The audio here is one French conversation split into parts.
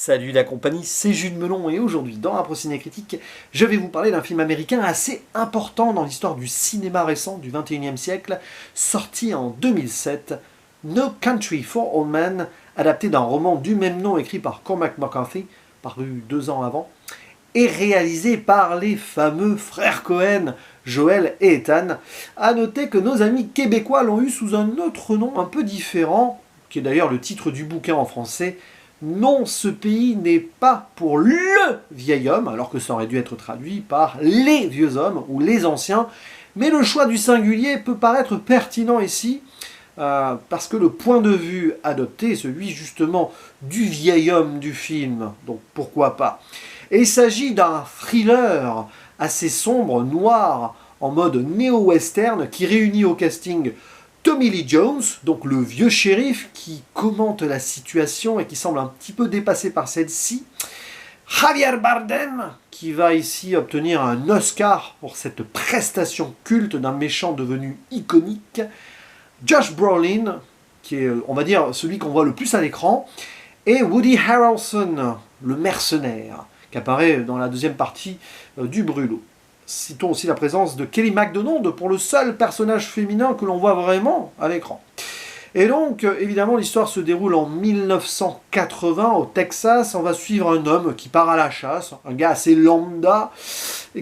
Salut la compagnie, c'est Jules Melon et aujourd'hui dans Impro Ciné Critique, je vais vous parler d'un film américain assez important dans l'histoire du cinéma récent du 21e siècle, sorti en 2007, No Country for Old Men, adapté d'un roman du même nom écrit par Cormac McCarthy, paru 2 ans avant, et réalisé par les fameux frères Cohen, Joel et Ethan. A noter que nos amis québécois l'ont eu sous un autre nom un peu différent, qui est d'ailleurs le titre du bouquin en français. Non, ce pays n'est pas pour le vieil homme, alors que ça aurait dû être traduit par les vieux hommes ou les anciens, mais le choix du singulier peut paraître pertinent ici, parce que le point de vue adopté est celui justement du vieil homme du film, donc pourquoi pas. Et il s'agit d'un thriller assez sombre, noir, en mode néo-western, qui réunit au casting Tommy Lee Jones, donc le vieux shérif qui commente la situation et qui semble un petit peu dépassé par celle-ci. Javier Bardem, qui va ici obtenir un Oscar pour cette prestation culte d'un méchant devenu iconique. Josh Brolin, qui est, on va dire, celui qu'on voit le plus à l'écran. Et Woody Harrelson, le mercenaire, qui apparaît dans la deuxième partie du Brûlot. Citons aussi la présence de Kelly MacDonald pour le seul personnage féminin que l'on voit vraiment à l'écran. Et donc, évidemment, l'histoire se déroule en 1980 au Texas. On va suivre un homme qui part à la chasse, un gars assez lambda,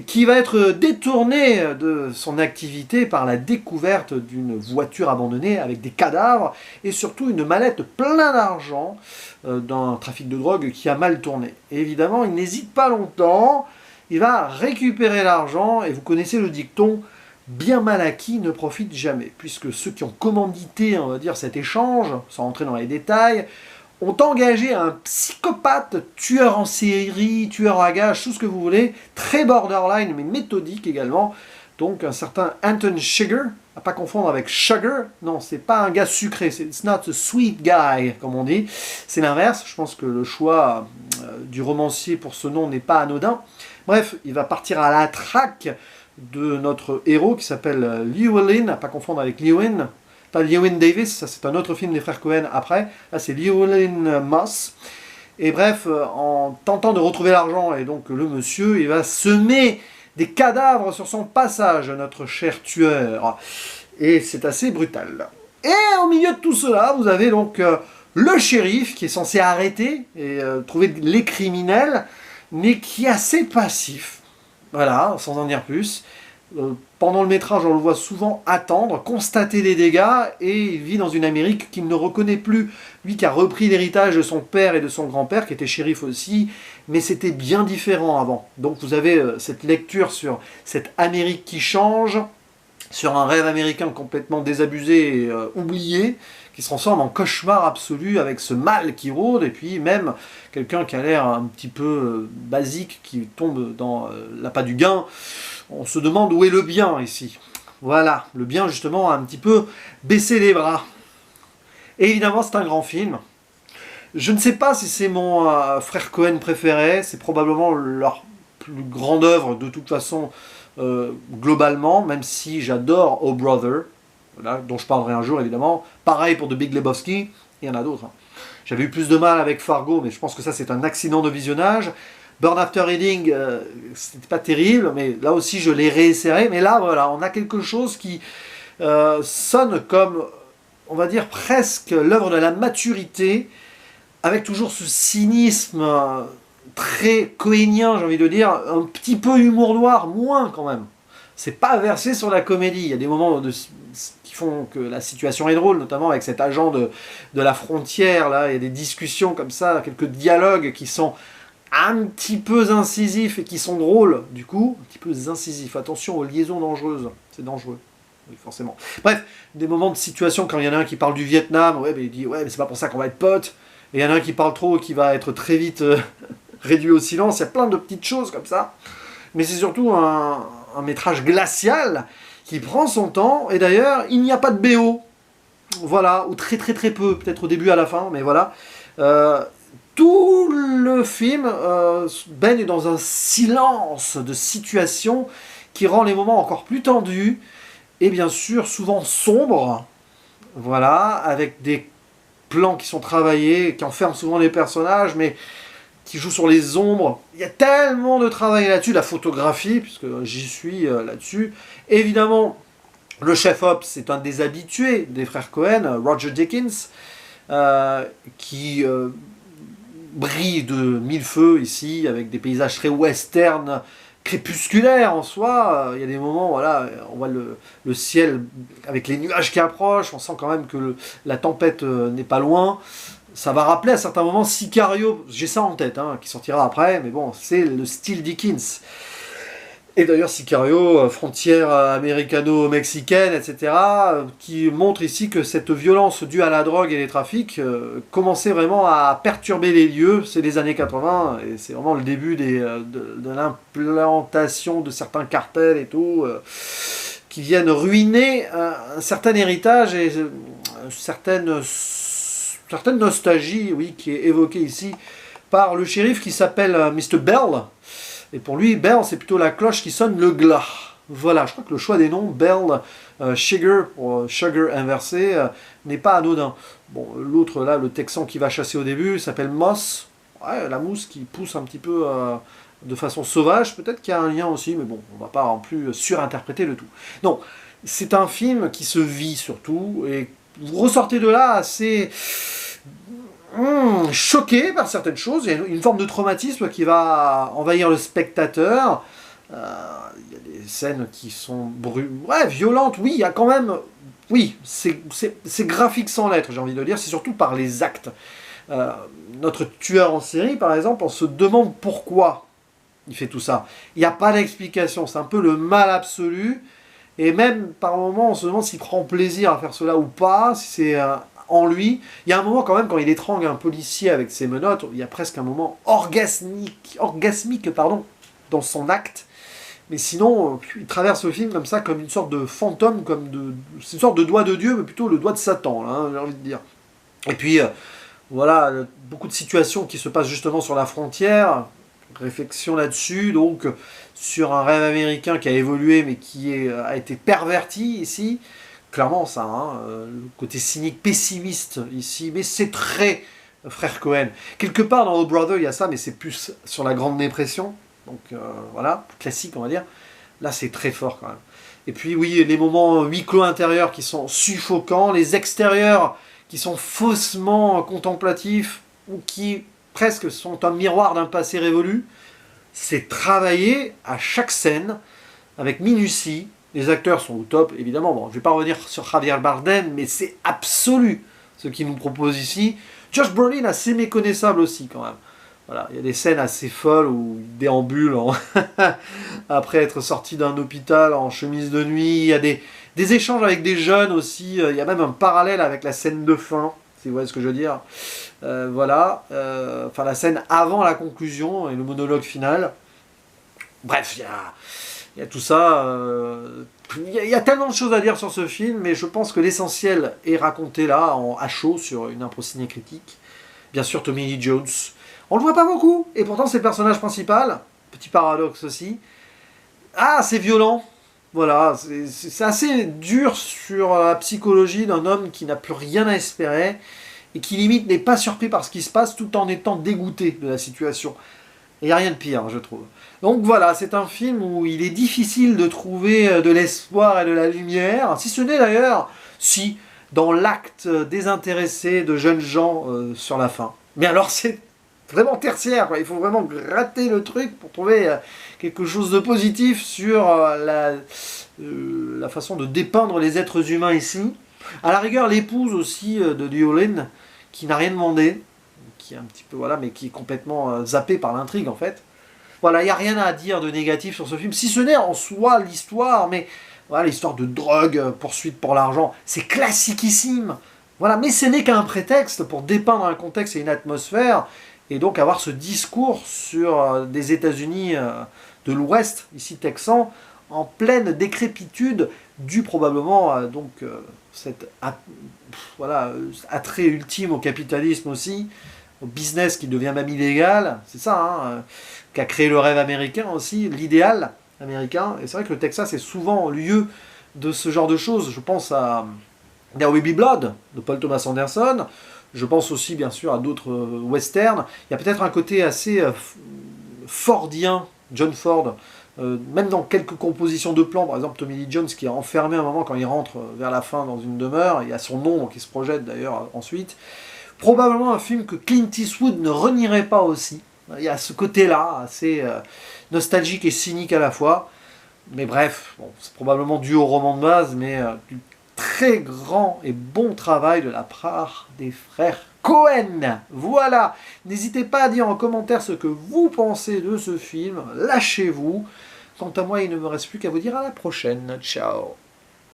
qui va être détourné de son activité par la découverte d'une voiture abandonnée avec des cadavres et surtout une mallette pleine d'argent d'un trafic de drogue qui a mal tourné. Et évidemment, il n'hésite pas longtemps. Il va récupérer l'argent, et vous connaissez le dicton « bien mal acquis ne profite jamais », puisque ceux qui ont commandité, on va dire, cet échange, sans rentrer dans les détails, ont engagé un psychopathe, tueur en série, tueur à gages, tout ce que vous voulez, très borderline, mais méthodique également, donc un certain Anton Chigurh, à pas confondre avec Sugar, non, c'est pas un gars sucré, it's not a sweet guy, comme on dit, c'est l'inverse, je pense que le choix du romancier pour ce nom n'est pas anodin. Bref, il va partir à la traque de notre héros qui s'appelle Llewellyn, à pas confondre avec Lewin, pas Llewyn Davis, ça c'est un autre film des frères Cohen après, là c'est Llewellyn Moss. Et bref, en tentant de retrouver l'argent, et donc le monsieur, il va semer des cadavres sur son passage, notre cher tueur. Et c'est assez brutal. Et au milieu de tout cela, vous avez donc le shérif qui est censé arrêter et trouver les criminels, mais qui est assez passif. Voilà, sans en dire plus. Pendant le métrage, on le voit souvent attendre, constater des dégâts, et il vit dans une Amérique qu'il ne reconnaît plus. Lui qui a repris l'héritage de son père et de son grand-père, qui était shérif aussi, mais c'était bien différent avant. Donc vous avez cette lecture sur cette Amérique qui change, sur un rêve américain complètement désabusé et oublié, qui se transforme en cauchemar absolu avec ce mal qui rôde, et puis même quelqu'un qui a l'air un petit peu basique, qui tombe dans l'appât du gain. On se demande où est le bien ici. Voilà, le bien justement a un petit peu baissé les bras. Et évidemment c'est un grand film. Je ne sais pas si c'est mon frère Cohen préféré, c'est probablement leur plus grande œuvre de toute façon globalement, même si j'adore Oh Brother, voilà, dont je parlerai un jour évidemment. Pareil pour The Big Lebowski, il y en a d'autres. J'avais eu plus de mal avec Fargo, mais je pense que ça c'est un accident de visionnage. Burn After Reading, c'était pas terrible, mais là aussi je l'ai réessayé. Mais là voilà, on a quelque chose qui sonne comme, on va dire presque l'œuvre de la maturité, avec toujours ce cynisme très cohénien, j'ai envie de dire, un petit peu humour noir, moins quand même. C'est pas versé sur la comédie, il y a des moments qui font que la situation est drôle, notamment avec cet agent de la frontière, là, il y a des discussions comme ça, quelques dialogues qui sont un petit peu incisifs et qui sont drôles, du coup, un petit peu incisifs. Attention aux liaisons dangereuses, c'est dangereux, oui, forcément. Bref, des moments de situation, quand il y en a un qui parle du Vietnam, ouais, mais il dit, ouais, mais c'est pas pour ça qu'on va être potes, et il y en a un qui parle trop, qui va être très vite réduit au silence, il y a plein de petites choses comme ça, mais c'est surtout un métrage glacial, qui prend son temps, et d'ailleurs, il n'y a pas de BO, voilà, ou très très très peu, peut-être au début à la fin, mais voilà. Tout le film baigne dans un silence de situation qui rend les moments encore plus tendus, et bien sûr souvent sombres, voilà, avec des plans qui sont travaillés, qui enferment souvent les personnages, mais qui joue sur les ombres. Il y a tellement de travail là-dessus, la photographie, puisque j'y suis là-dessus. Évidemment, le chef-op, c'est un des habitués des frères Coen, Roger Deakins, qui brille de mille feux ici, avec des paysages très western, crépusculaires en soi. Il y a des moments, voilà, on voit le ciel avec les nuages qui approchent, on sent quand même que la tempête n'est pas loin. Ça va rappeler à certains moments Sicario, j'ai ça en tête, hein, qui sortira après, mais bon, c'est le style Dickens. Et d'ailleurs Sicario, frontière américano-mexicaine, etc., qui montre ici que cette violence due à la drogue et les trafics commençait vraiment à perturber les lieux. C'est les années 80, et c'est vraiment le début de l'implantation de certains cartels et tout, qui viennent ruiner un certain héritage et certaines nostalgie, oui, qui est évoquée ici par le shérif qui s'appelle Mr. Bell. Et pour lui, Bell, c'est plutôt la cloche qui sonne le glas. Voilà, je crois que le choix des noms, Bell, Sugar, pour Sugar inversé, n'est pas anodin. Bon, l'autre, là, le Texan qui va chasser au début, s'appelle Moss. Ouais, la mousse qui pousse un petit peu de façon sauvage. Peut-être qu'il y a un lien aussi, mais bon, on va pas en plus surinterpréter le tout. Non, c'est un film qui se vit surtout, et vous ressortez de là assez choqué par certaines choses. Il y a une forme de traumatisme qui va envahir le spectateur. Il y a des scènes qui sont violentes. Oui, il y a quand même... Oui, c'est graphique sans l'être, j'ai envie de dire. C'est surtout par les actes. Notre tueur en série, par exemple, on se demande pourquoi il fait tout ça. Il n'y a pas d'explication. C'est un peu le mal absolu. Et même, par moments, on se demande s'il prend plaisir à faire cela ou pas, si c'est en lui. Il y a un moment, quand même, quand il étrangle un policier avec ses menottes, il y a presque un moment orgasmique dans son acte. Mais sinon, il traverse le film comme ça, comme une sorte de fantôme, c'est une sorte de doigt de Dieu, mais plutôt le doigt de Satan, là, hein, j'ai envie de dire. Et puis, voilà, beaucoup de situations qui se passent justement sur la frontière. Réflexion là-dessus, donc sur un rêve américain qui a évolué mais qui a été perverti ici, clairement ça, hein, le côté cynique, pessimiste ici, mais c'est très frère Coen. Quelque part dans O Brother il y a ça, mais c'est plus sur la Grande Dépression, donc voilà, classique on va dire, là c'est très fort quand même. Et puis oui, les moments huis clos intérieurs qui sont suffocants, les extérieurs qui sont faussement contemplatifs, ou qui presque sont un miroir d'un passé révolu. C'est travaillé à chaque scène, avec minutie. Les acteurs sont au top, évidemment. Bon, je ne vais pas revenir sur Javier Bardem, mais c'est absolu ce qu'il nous propose ici. Josh Brolin, assez méconnaissable aussi, quand même. Voilà, il y a des scènes assez folles où il déambule après être sorti d'un hôpital en chemise de nuit. Il y a des échanges avec des jeunes aussi. Il y a même un parallèle avec la scène de fin, si vous voyez ce que je veux dire. Voilà, enfin la scène avant la conclusion et le monologue final. Bref, il y a tout ça. Il y a tellement de choses à dire sur ce film, mais je pense que l'essentiel est raconté là, à chaud, sur une impro ciné critique. Bien sûr, Tommy Lee Jones. On le voit pas beaucoup, et pourtant c'est le personnage principal. Petit paradoxe aussi. Ah, c'est violent. Voilà, c'est assez dur sur la psychologie d'un homme qui n'a plus rien à espérer, et qui limite n'est pas surpris par ce qui se passe tout en étant dégoûté de la situation. Il n'y a rien de pire, je trouve. Donc voilà, c'est un film où il est difficile de trouver de l'espoir et de la lumière, si ce n'est d'ailleurs, si, dans l'acte désintéressé de jeunes gens sur la fin. Mais alors c'est vraiment tertiaire, quoi. Il faut vraiment gratter le truc pour trouver quelque chose de positif sur la façon de dépeindre les êtres humains ici. À la rigueur, l'épouse aussi de Yolene, qui n'a rien demandé, qui est un petit peu, voilà, mais qui est complètement zappée par l'intrigue en fait. Voilà, il n'y a rien à dire de négatif sur ce film, si ce n'est en soi l'histoire, mais voilà, l'histoire de drogue, poursuite pour l'argent, c'est classiquissime. Voilà, mais ce n'est qu'un prétexte pour dépeindre un contexte et une atmosphère, et donc avoir ce discours sur des États-Unis de l'Ouest, ici texan, en pleine décrépitude, dû probablement à cet attrait ultime au capitalisme aussi, au business qui devient même illégal, c'est ça, hein, qu'a créé le rêve américain aussi, l'idéal américain. Et c'est vrai que le Texas est souvent lieu de ce genre de choses. Je pense à There Will Be Blood de Paul Thomas Anderson, Je pense aussi bien sûr à d'autres westerns. Il y a peut-être un côté assez fordien, John Ford, même dans quelques compositions de plans, par exemple Tommy Lee Jones qui est enfermé un moment quand il rentre vers la fin dans une demeure, il y a son ombre qui se projette d'ailleurs ensuite. Probablement un film que Clint Eastwood ne renierait pas aussi. Il y a ce côté-là, assez nostalgique et cynique à la fois. Mais bref, bon, c'est probablement dû au roman de base, mais du très grand et bon travail de la part des frères Cohen. Voilà. N'hésitez pas à dire en commentaire ce que vous pensez de ce film. Lâchez-vous. Quant à moi, il ne me reste plus qu'à vous dire à la prochaine. Ciao.